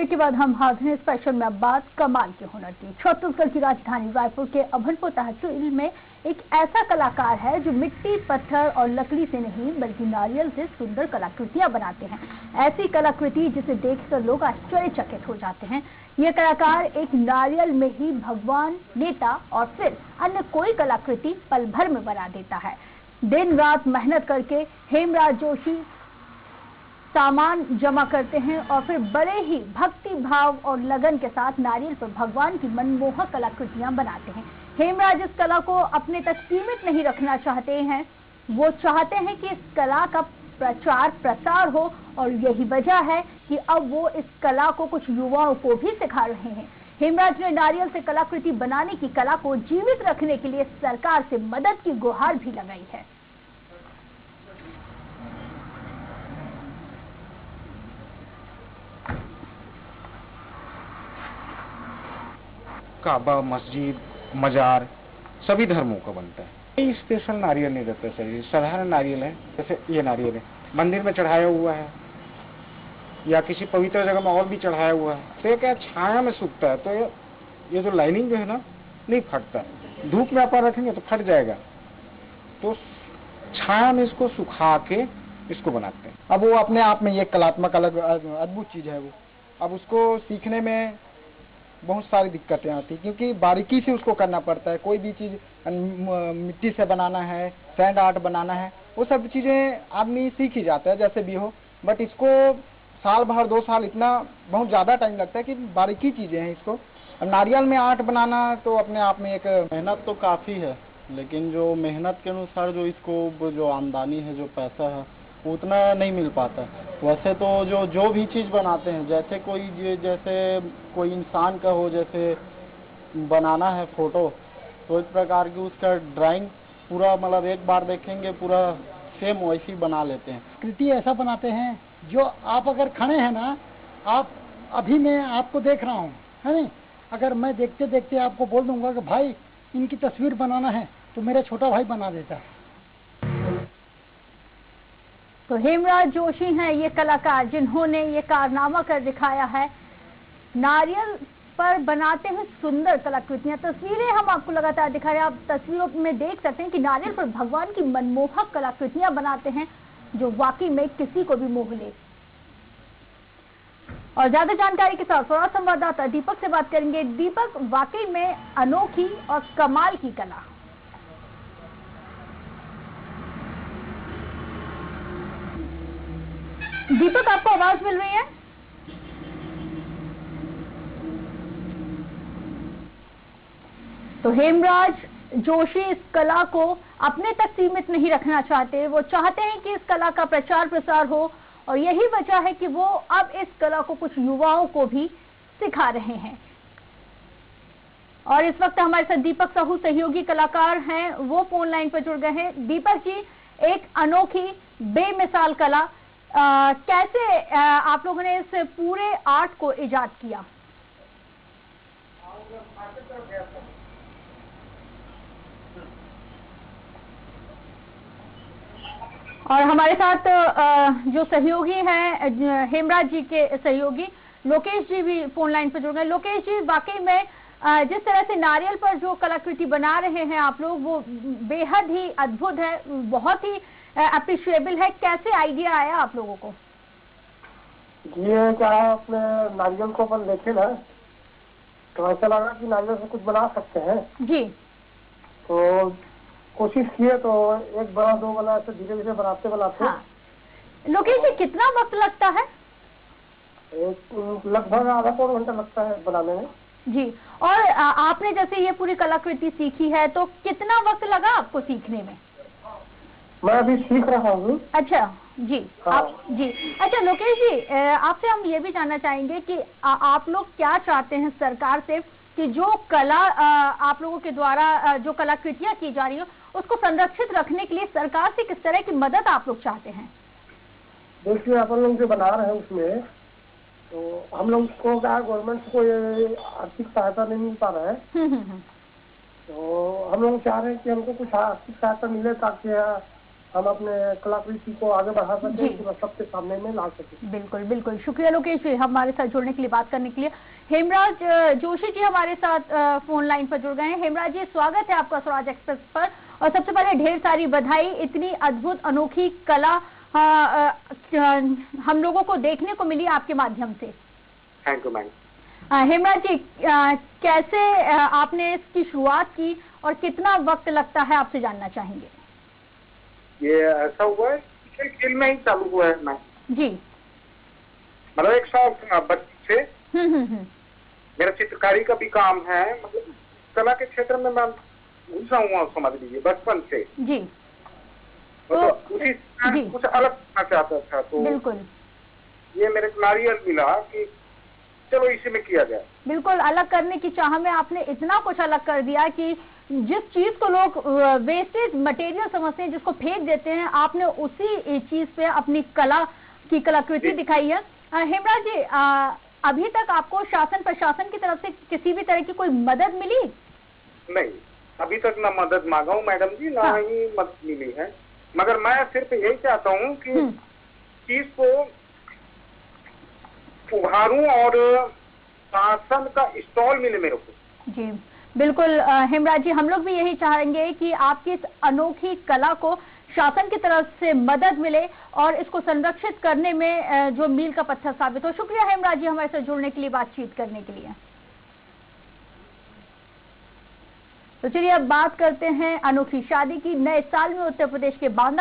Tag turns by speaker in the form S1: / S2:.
S1: Break के बाद हम हाजिर हैं स्पेशल में। अब बात कमाल के हुनर की। छत्तीसगढ़ की राजधानी रायपुर के अभनपुर तहसील में एक ऐसा कलाकार है जो मिट्टी, पत्थर और लकड़ी से नहीं बल्कि नारियल से सुंदर कलाकृतियां बनाते हैं। ऐसी कलाकृति जिसे देखकर लोग आश्चर्यचकित हो जाते हैं। ये कलाकार एक नारियल में ही भगवान, नेता और फिर अन्य कोई कलाकृति पल भर में बना देता है। दिन रात मेहनत करके हेमराज जोशी सामान जमा करते हैं और फिर बड़े ही भक्ति भाव और लगन के साथ नारियल पर भगवान की मनमोहक कलाकृतियां बनाते हैं। हेमराज इस कला को अपने तक सीमित नहीं रखना चाहते हैं। वो चाहते हैं कि इस कला का प्रचार प्रसार हो और यही वजह है कि अब वो इस कला को कुछ युवाओं को भी सिखा रहे हैं। हेमराज ने नारियल से कलाकृति बनाने की कला को जीवित रखने के लिए सरकार से मदद की गुहार भी लगाई है।
S2: काबा, मस्जिद, मजार सभी धर्मों का बनता है। ये स्पेशल नारियल नहीं रहता सर, साधारण नारियल है। जैसे ये नारियल है, मंदिर में चढ़ाया हुआ है या किसी पवित्र जगह में और भी चढ़ाया हुआ है, तो ये क्या छाया में सूखता है, तो ये जो लाइनिंग जो है ना नहीं फटता। धूप में आप रखेंगे तो फट जाएगा, तो छाया में इसको सुखा के इसको बनाते हैं।
S3: अब वो अपने आप में ये कलात्मक अलग अद्भुत चीज है। वो अब उसको सीखने में बहुत सारी दिक्कतें आती, क्योंकि बारीकी से उसको करना पड़ता है। कोई भी चीज मिट्टी से बनाना है, सैंड आर्ट बनाना है, वो सब चीजें आदमी सीख ही जाता है जैसे भी हो। बट इसको साल भर 2 साल इतना बहुत ज्यादा टाइम लगता है कि बारीकी चीजें हैं इसको। अब नारियल में आर्ट बनाना तो अपने आप में एक
S4: मेहनत तो काफी है, लेकिन जो मेहनत के अनुसार जो इसको जो आमदनी है, जो पैसा है, उतना नहीं मिल पाता। वैसे तो जो भी चीज़ बनाते हैं, जैसे कोई इंसान का हो, जैसे बनाना है फोटो, तो इस प्रकार की उसका ड्राइंग पूरा मतलब एक बार देखेंगे पूरा सेम वैसी बना लेते हैं।
S3: कृति ऐसा बनाते हैं जो आप अगर खड़े हैं ना, आप अभी मैं आपको देख रहा हूँ, है नहीं, अगर मैं देखते देखते आपको बोल दूंगा कि भाई इनकी तस्वीर बनाना है, तो मेरा छोटा भाई बना देता है।
S1: तो हेमराज जोशी हैं ये कलाकार जिन्होंने ये कारनामा कर दिखाया है। नारियल पर बनाते हैं सुंदर कलाकृतियां। तस्वीरें हम आपको लगातार दिखा रहे हैं। आप तस्वीरों में देख सकते हैं कि नारियल पर भगवान की मनमोहक कलाकृतियां बनाते हैं जो वाकई में किसी को भी मोह ले। और ज्यादा जानकारी के साथ हमारा संवाददाता दीपक से बात करेंगे। दीपक, वाकई में अनोखी और कमाल की कला। दीपक, आपको आवाज मिल रही है? तो हेमराज जोशी इस कला को अपने तक सीमित नहीं रखना चाहते। वो चाहते हैं कि इस कला का प्रचार प्रसार हो और यही वजह है कि वो अब इस कला को कुछ युवाओं को भी सिखा रहे हैं। और इस वक्त हमारे साथ दीपक साहू सहयोगी कलाकार हैं, वो फोन लाइन पर जुड़ गए हैं। दीपक जी, एक अनोखी बेमिसाल कला, कैसे आप लोगों ने इस पूरे आर्ट को इजाद किया? और हमारे साथ जो सहयोगी हैं, हेमराज जी के सहयोगी लोकेश जी भी फोन लाइन पर जुड़ गए। लोकेश जी, वाकई में जिस तरह से नारियल पर जो कलाकृति बना रहे हैं आप लोग, वो बेहद ही अद्भुत है, बहुत ही अप्रिशिएबल है। कैसे आइडिया आया आप लोगों को?
S5: ये क्या है, अपने नारियल को अपन देखे ना, तो ऐसा लगा कि नारियल से कुछ बना सकते हैं
S1: जी।
S5: तो कोशिश किए, तो एक बना, 2 बना, ऐसे धीरे धीरे बनाते। हाँ।
S1: लोकेश जी, कितना वक्त लगता है?
S5: लगभग आधा पौन घंटा लगता है बनाने में
S1: जी। और आपने जैसे ये पूरी कलाकृति सीखी है, तो कितना वक्त लगा आपको सीखने में?
S5: मैं अभी सीख रहा हूँ।
S1: अच्छा जी।
S5: हाँ।
S1: आप जी। अच्छा लोकेश जी, आपसे हम ये भी जानना चाहेंगे कि आप लोग क्या चाहते हैं सरकार से कि जो कला आप लोगों के द्वारा जो कलाकृतियां की जा रही हो, उसको संरक्षित रखने के लिए सरकार से किस तरह की मदद आप लोग चाहते हैं?
S5: देखिए, अपन लोग जो बना रहे हैं उसमें, तो हम लोग को क्या, गवर्नमेंट को ये आर्थिक सहायता नहीं मिल पा रहा है। तो हम लोग चाह रहे हैं कि हमको कुछ आर्थिक सहायता मिले, ताकि हम अपने कलाकृति को आगे बढ़ा
S1: जी।
S5: सकें, पूरा सबके सामने में ला सकें।
S1: बिल्कुल बिल्कुल, शुक्रिया लोकेश जी हमारे साथ जुड़ने के लिए, बात करने के लिए। हेमराज जोशी जी हमारे साथ फोन लाइन पर जुड़ गए हैं। हेमराज जी, स्वागत है आपका स्वराज एक्सप्रेस पर, और सबसे पहले ढेर सारी बधाई, इतनी अद्भुत अनोखी कला हम लोगों को देखने को मिली आपके माध्यम से।
S2: Thank you ma'am.
S1: Hemraj ji, कैसे आपने इसकी शुरुआत की और कितना वक्त लगता है, आपसे जानना चाहेंगे।
S2: ये ऐसा हुआ है कि खेल में ही चालू हुआ है मैम।
S1: जी।
S2: मतलब एक शौक था बच्चे से। मेरा चित्रकारी का भी काम है, मतलब कला के क्षेत्र में मैं घुसा हुआ समझ लीजिए बचपन से।
S1: जी।
S2: तो उसी से कुछ अलग करना चाहता था, तो
S1: बिल्कुल
S2: ये मेरे को नारियल मिला कि चलो इसी में किया जाए।
S1: बिल्कुल, अलग करने की चाह में आपने इतना कुछ अलग कर दिया कि जिस चीज को लोग वेस्टेज मटेरियल समझते हैं, जिसको फेंक देते हैं, आपने उसी चीज पे अपनी कला की कलाकृति दिखाई है। हेमराज जी, अभी तक आपको शासन प्रशासन की तरफ से किसी भी तरह की कोई मदद मिली?
S2: नहीं, अभी तक ना मदद मांगा हूँ मैडम जी, ना ही मदद मिली है। मगर मैं सिर्फ यही चाहता हूँ कि चीज को उभारूं और शासन का स्टॉल मिले मेरे को।
S1: जी बिल्कुल हेमराज जी, हम लोग भी यही चाहेंगे कि आपकी इस अनोखी कला को शासन की तरफ से मदद मिले और इसको संरक्षित करने में जो मील का पत्थर साबित हो। शुक्रिया हेमराज जी हमारे साथ जुड़ने के लिए, बातचीत करने के लिए। तो चलिए अब बात करते हैं अनोखी शादी की। नए साल में उत्तर प्रदेश के बांदा